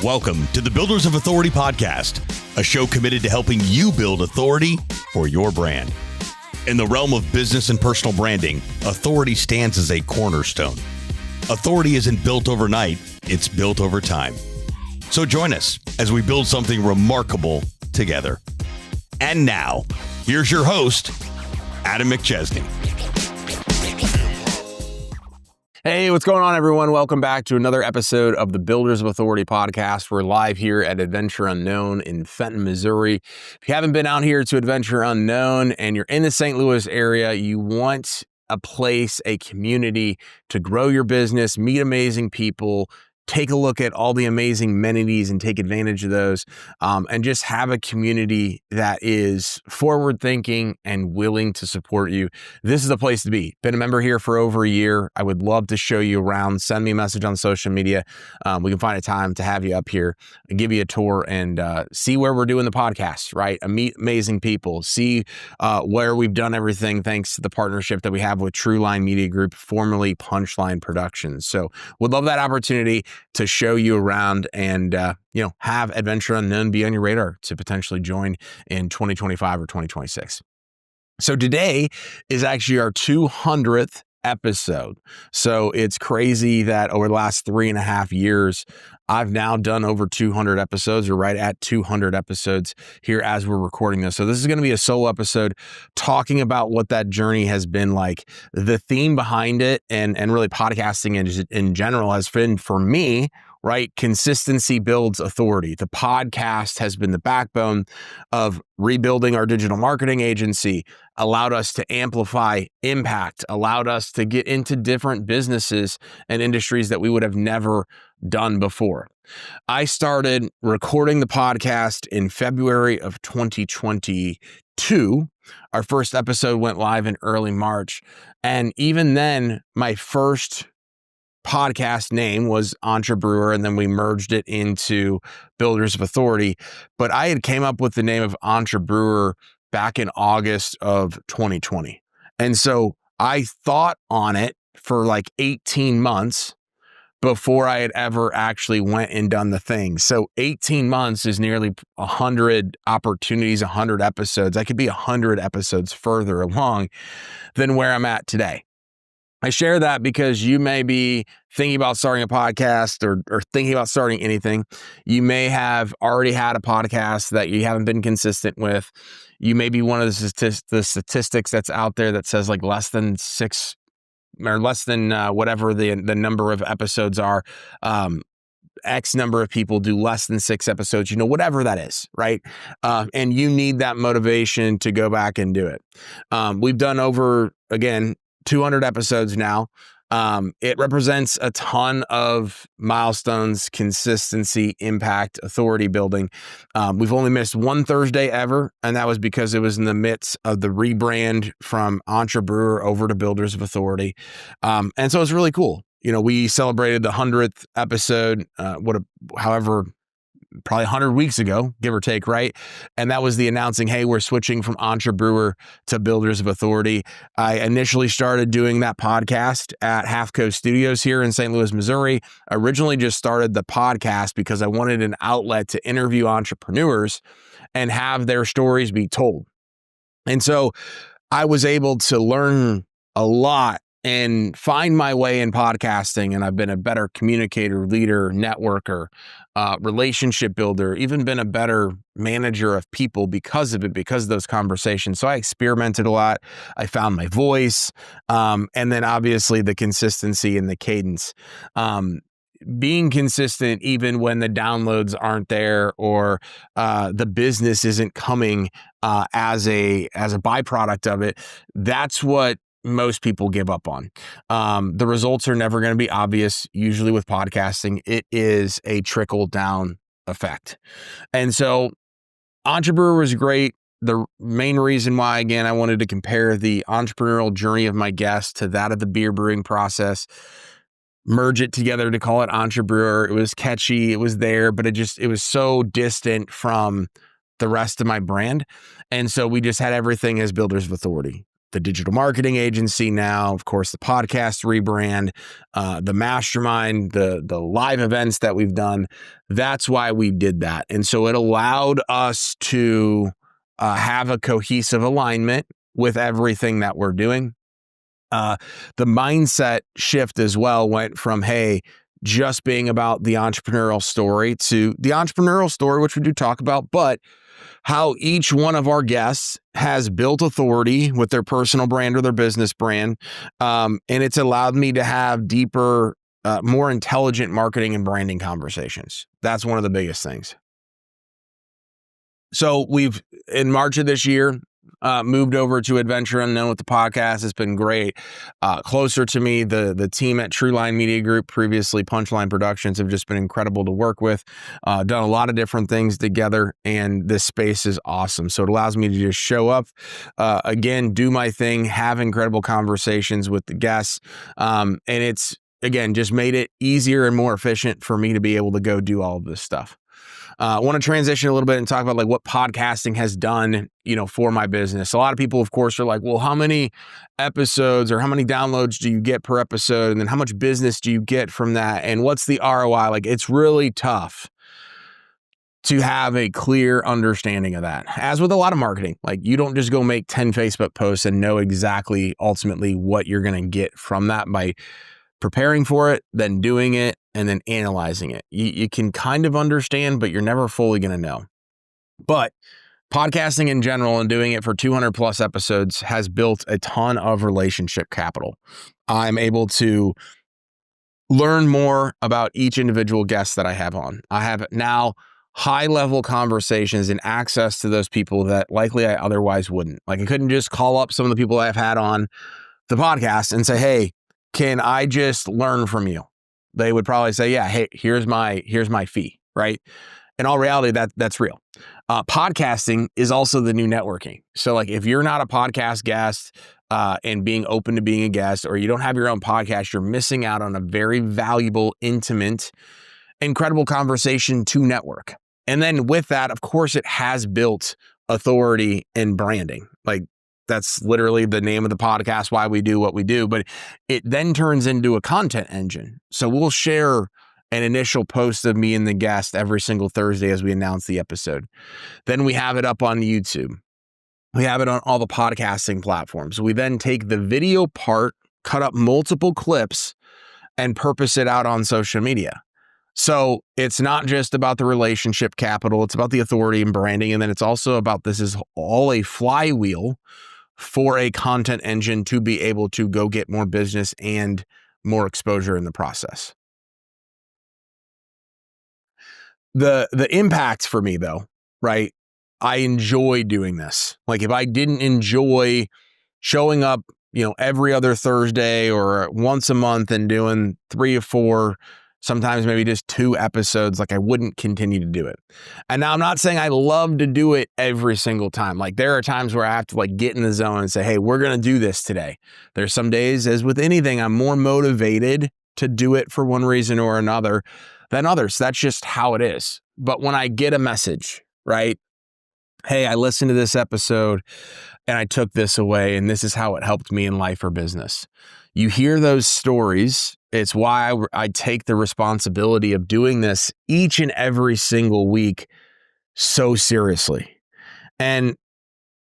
Welcome to the Builders of Authority podcast, a show committed to helping you build authority for your brand. In the realm of business and personal branding, authority stands as a cornerstone. Authority isn't built overnight, it's built over time. So join us as we build something remarkable together. And now, here's your host, Adam McChesney. Hey, what's going on, everyone? Welcome back to another episode of the Builders of Authority podcast. We're live here at Adventure Unknown in Fenton, Missouri. If you haven't been out here to Adventure Unknown and you're in the St. Louis area, you want a place, a community to grow your business, meet amazing people, take a look at all the amazing amenities and take advantage of those, and just have a community that is forward-thinking and willing to support you. This is the place to be. Been a member here for over a year. I would love to show you around. Send me a message on social media. We can find a time to have you up here, give you a tour, and see where we're doing the podcast, right? Meet amazing people. See where we've done everything thanks to the partnership that we have with True Line Media Group, formerly Punchline Productions. So would love that opportunity to show you around and, have Adventure Unknown be on your radar to potentially join in 2025 or 2026. So today is actually our 200th episode. So it's crazy that over the last 3.5 years, I've now done over 200 episodes, or right at 200 episodes here as we're recording this. So this is going to be a solo episode talking about what that journey has been like. The theme behind it and really podcasting in general has been, for me, right? Consistency builds authority. The podcast has been the backbone of rebuilding our digital marketing agency, allowed us to amplify impact, allowed us to get into different businesses and industries that we would have never done before. I started recording the podcast in February of 2022. Our first episode went live in early March. And even then, my first podcast name was Entrepreneur, and then we merged it into Builders of Authority. But I had came up with the name of Entrepreneur back in August of 2020. And so I thought on it for like 18 months before I had ever actually went and done the thing. So 18 months is nearly 100 opportunities, 100 episodes. I could be 100 episodes further along than where I'm at today. I share that because you may be thinking about starting a podcast or thinking about starting anything. You may have already had a podcast that you haven't been consistent with. You may be one of the statistics that's out there that says like less than 6 or less than whatever the number of episodes are. X number of people do less than 6 episodes, whatever that is, right? And you need that motivation to go back and do it. We've done over, again, 200 episodes now. It represents a ton of milestones, consistency, impact, authority building. We've only missed one Thursday ever, and that was because it was in the midst of the rebrand from Entrepreneur over to Builders of Authority. And so it's really cool. We celebrated the 100th episode, probably 100 weeks ago, give or take, right? And that was the announcing, hey, we're switching from Entrepreneur to Builders of Authority. I initially started doing that podcast at Half Coast Studios here in St. Louis, Missouri. I originally just started the podcast because I wanted an outlet to interview entrepreneurs and have their stories be told. And so I was able to learn a lot and find my way in podcasting. And I've been a better communicator, leader, networker, relationship builder, even been a better manager of people because of it, because of those conversations. So I experimented a lot. I found my voice. And then obviously the consistency and the cadence. Being consistent even when the downloads aren't there or the business isn't coming as a byproduct of it, that's what most people give up on. The results are never going to be obvious. Usually with podcasting, it is a trickle down effect. And so Entrepreneur was great. The main reason why, again, I wanted to compare the entrepreneurial journey of my guest to that of the beer brewing process, merge it together to call it Entrepreneur. It was catchy. It was there, but it was so distant from the rest of my brand. And so we just had everything as Builders of Authority. the digital marketing agency now, of course, the podcast rebrand, the mastermind, the live events that we've done. That's why we did that. And so it allowed us to have a cohesive alignment with everything that we're doing. The mindset shift as well went from, hey, just being about the entrepreneurial story to the entrepreneurial story, which we do talk about, but how each one of our guests has built authority with their personal brand or their business brand. And it's allowed me to have deeper, more intelligent marketing and branding conversations. That's one of the biggest things. So we've, in March of this year, moved over to Adventure Unknown with the podcast. It's been great. Closer to me, the team at Trueline Media Group, previously Punchline Productions, have just been incredible to work with. Done a lot of different things together, and this space is awesome. So it allows me to just show up, again, do my thing, have incredible conversations with the guests. And it's, again, just made it easier and more efficient for me to be able to go do all of this stuff. I want to transition a little bit and talk about like what podcasting has done, for my business. A lot of people, of course, are like, well, how many episodes or how many downloads do you get per episode? And then how much business do you get from that? And what's the ROI? Like, it's really tough to have a clear understanding of that. As with a lot of marketing, like you don't just go make 10 Facebook posts and know exactly ultimately what you're going to get from that by preparing for it, then doing it, and then analyzing it. You can kind of understand, but you're never fully going to know. But podcasting in general and doing it for 200 plus episodes has built a ton of relationship capital. I'm able to learn more about each individual guest that I have on. I have now high level conversations and access to those people that likely I otherwise wouldn't. Like I couldn't just call up some of the people I've had on the podcast and say, hey, can I just learn from you? They would probably say, yeah, hey, here's my fee, right? In all reality, that's real. Podcasting is also the new networking. So like if you're not a podcast guest and being open to being a guest, or you don't have your own podcast, you're missing out on a very valuable, intimate, incredible conversation to network. And then with that, of course, it has built authority and branding. Like that's literally the name of the podcast, why we do what we do, but it then turns into a content engine. So we'll share an initial post of me and the guest every single Thursday as we announce the episode. Then we have it up on YouTube. We have it on all the podcasting platforms. We then take the video part, cut up multiple clips, and purpose it out on social media. So it's not just about the relationship capital, it's about the authority and branding. And then it's also about, this is all a flywheel for a content engine to be able to go get more business and more exposure in the process. The impact for me though, right? I enjoy doing this. Like if I didn't enjoy showing up, every other Thursday or once a month and doing 3 or 4, sometimes maybe just 2 episodes, like I wouldn't continue to do it. And now I'm not saying I love to do it every single time. Like there are times where I have to like get in the zone and say, hey, we're going to do this today. There's some days, as with anything, I'm more motivated to do it for one reason or another than others. That's just how it is. But when I get a message, right? Hey, I listened to this episode and I took this away and this is how it helped me in life or business. You hear those stories. It's why I take the responsibility of doing this each and every single week so seriously. And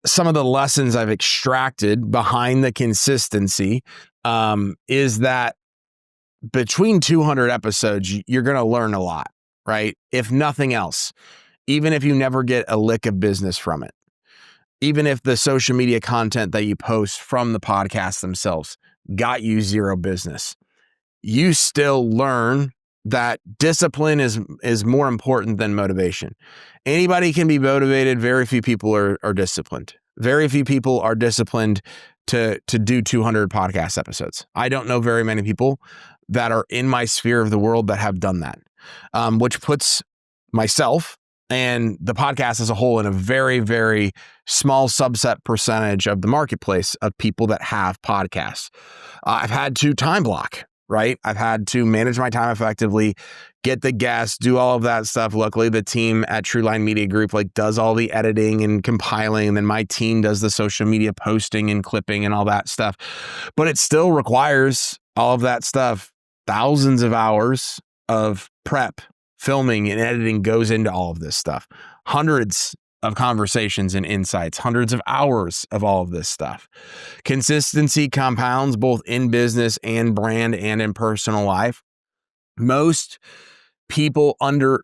some of the lessons I've extracted behind the consistency is that between 200 episodes, you're going to learn a lot, right? If nothing else, even if you never get a lick of business from it, even if the social media content that you post from the podcast themselves got you 0 business, you still learn that discipline is more important than motivation. Anybody can be motivated. Very few people are disciplined. Very few people are disciplined to do 200 podcast episodes. I don't know very many people that are in my sphere of the world that have done that, which puts myself and the podcast as a whole in a very, very small subset percentage of the marketplace of people that have podcasts. I've had to time block right? I've had to manage my time effectively, get the guests, do all of that stuff. Luckily, the team at Trueline Media Group does all the editing and compiling, and then my team does the social media posting and clipping and all that stuff. But it still requires all of that stuff. Thousands of hours of prep, filming, and editing goes into all of this stuff. Hundreds of conversations and insights, hundreds of hours of all of this stuff. Consistency compounds both in business and brand and in personal life. Most people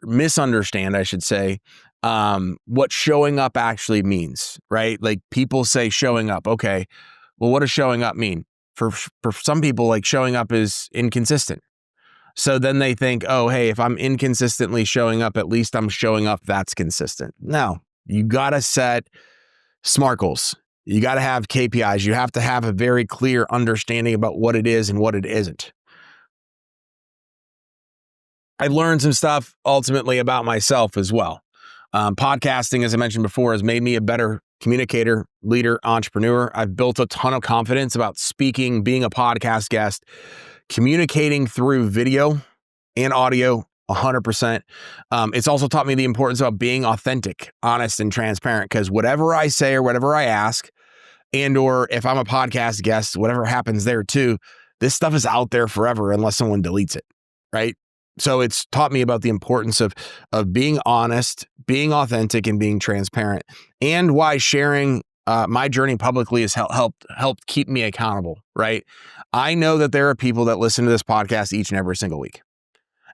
misunderstand, I should say, what showing up actually means, right? People say showing up. Okay, well, what does showing up mean? For some people, showing up is inconsistent. So then they think, oh, hey, if I'm inconsistently showing up, at least I'm showing up. That's consistent. No, you got to set SMART goals. You got to have KPIs. You have to have a very clear understanding about what it is and what it isn't. I learned some stuff ultimately about myself as well. Podcasting, as I mentioned before, has made me a better communicator, leader, entrepreneur. I've built a ton of confidence about speaking, being a podcast guest, communicating through video and audio 100%. It's also taught me the importance of being authentic, honest, and transparent, because whatever I say or whatever I ask, and or if I'm a podcast guest, whatever happens there too, this stuff is out there forever unless someone deletes it, right? So it's taught me about the importance of being honest, being authentic, and being transparent, and why sharing my journey publicly has helped keep me accountable, right? I know that there are people that listen to this podcast each and every single week.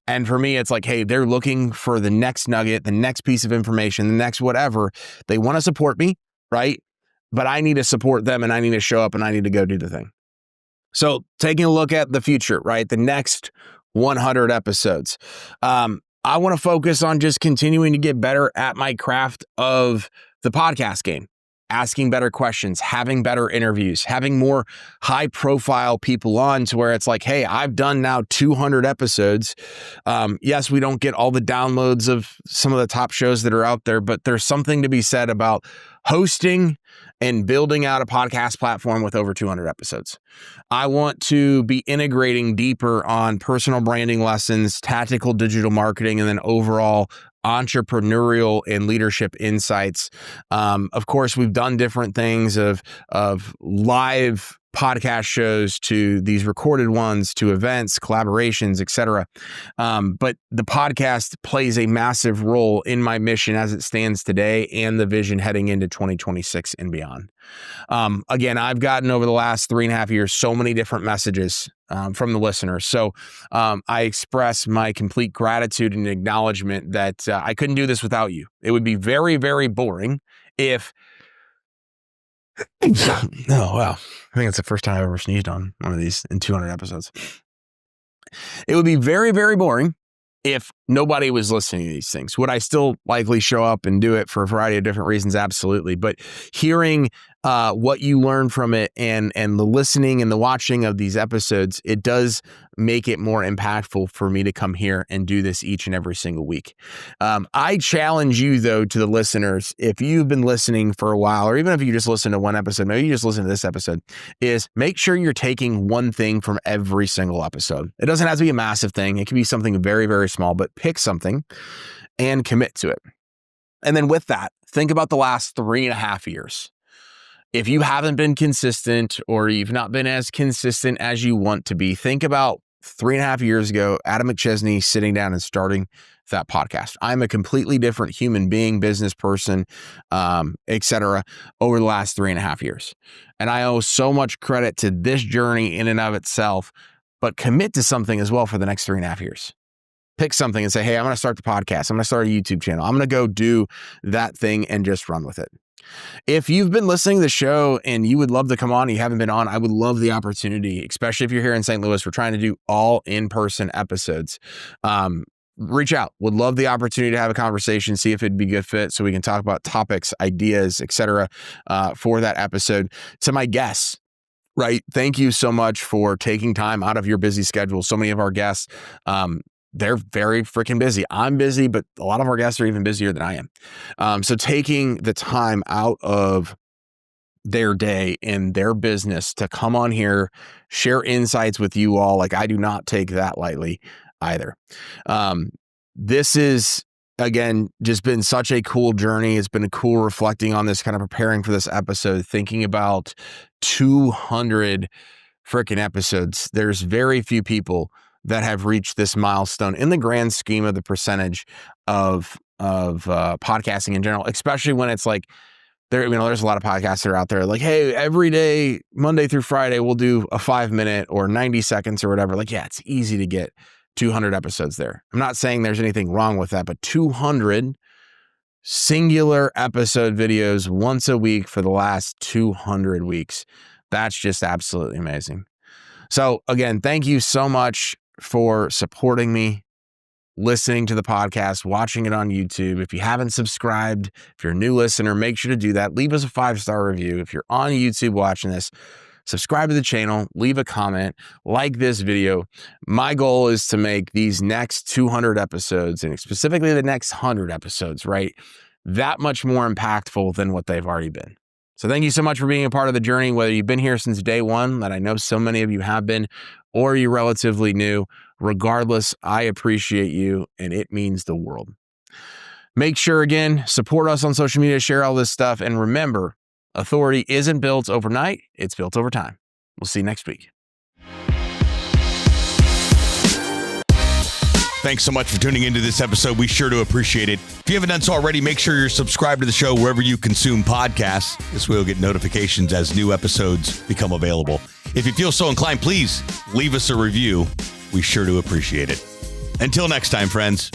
And for me, it's hey, they're looking for the next nugget, the next piece of information, the next whatever. They want to support me, right? But I need to support them, and I need to show up, and I need to go do the thing. So taking a look at the future, right? The next 100 episodes. I want to focus on just continuing to get better at my craft of the podcast game. Asking better questions, having better interviews, having more high profile people on to where it's hey, I've done now 200 episodes. Yes, we don't get all the downloads of some of the top shows that are out there, but there's something to be said about hosting and building out a podcast platform with over 200 episodes. I want to be integrating deeper on personal branding lessons, tactical digital marketing, and then overall entrepreneurial and leadership insights. Of course, we've done different things of live podcast shows to these recorded ones to events, collaborations, etc. But the podcast plays a massive role in my mission as it stands today and the vision heading into 2026 and beyond. Again, I've gotten over the last 3.5 years so many different messages from the listeners. So I express my complete gratitude and acknowledgement that I couldn't do this without you. It would be very, very boring if oh, wow. I think it's the first time I've ever sneezed on one of these in 200 episodes. It would be very, very boring if nobody was listening to these things. Would I still likely show up and do it for a variety of different reasons? Absolutely. But hearing what you learn from it and the listening and the watching of these episodes, it does make it more impactful for me to come here and do this each and every single week. I challenge you, though, to the listeners, if you've been listening for a while, or even if you just listen to one episode, maybe you just listen to this episode, is make sure you're taking one thing from every single episode. It doesn't have to be a massive thing. It can be something very, very small, but pick something and commit to it. And then with that, think about the last 3.5 years. If you haven't been consistent or you've not been as consistent as you want to be, think about 3.5 years ago, Adam McChesney sitting down and starting that podcast. I'm a completely different human being, business person, etc. over the last 3.5 years. And I owe so much credit to this journey in and of itself, but commit to something as well for the next 3.5 years. Pick something and say, hey, I'm going to start the podcast. I'm going to start a YouTube channel. I'm going to go do that thing and just run with it. If you've been listening to the show and you would love to come on and you haven't been on, I would love the opportunity, especially if you're here in St. Louis. We're trying to do all in-person episodes. Reach out. Would love the opportunity to have a conversation, see if it'd be a good fit so we can talk about topics, ideas, etc. For that episode. To my guests, right? Thank you so much for taking time out of your busy schedule. So many of our guests, they're very freaking busy. I'm busy, but a lot of our guests are even busier than I am. So taking the time out of their day and their business to come on here, share insights with you all. Like, I do not take that lightly either. This is, again, just been such a cool journey. It's been a cool reflecting on this, kind of preparing for this episode, thinking about 200 freaking episodes. There's very few people that have reached this milestone in the grand scheme of the percentage of podcasting in general, especially when it's like, there's a lot of podcasts that are out there like, hey, every day, Monday through Friday, we'll do a 5-minute or 90 seconds or whatever. Like, yeah, it's easy to get 200 episodes there. I'm not saying there's anything wrong with that, but 200 singular episode videos once a week for the last 200 weeks. That's just absolutely amazing. So again, thank you so much for supporting me, listening to the podcast, watching it on YouTube. If you haven't subscribed, if you're a new listener, make sure to do that. Leave us a 5-star review. If you're on YouTube watching this, subscribe to the channel, leave a comment, like this video. My goal is to make these next 200 episodes, and specifically the next 100 episodes, right, that much more impactful than what they've already been. So thank you so much for being a part of the journey, whether you've been here since day one, that I know so many of you have been, or you're relatively new. Regardless, I appreciate you, and it means the world. Make sure, again, support us on social media, share all this stuff, and remember, authority isn't built overnight, it's built over time. We'll see you next week. Thanks so much for tuning into this episode. We sure do appreciate it. If you haven't done so already, make sure you're subscribed to the show wherever you consume podcasts. This way you'll get notifications as new episodes become available. If you feel so inclined, please leave us a review. We sure do appreciate it. Until next time, friends,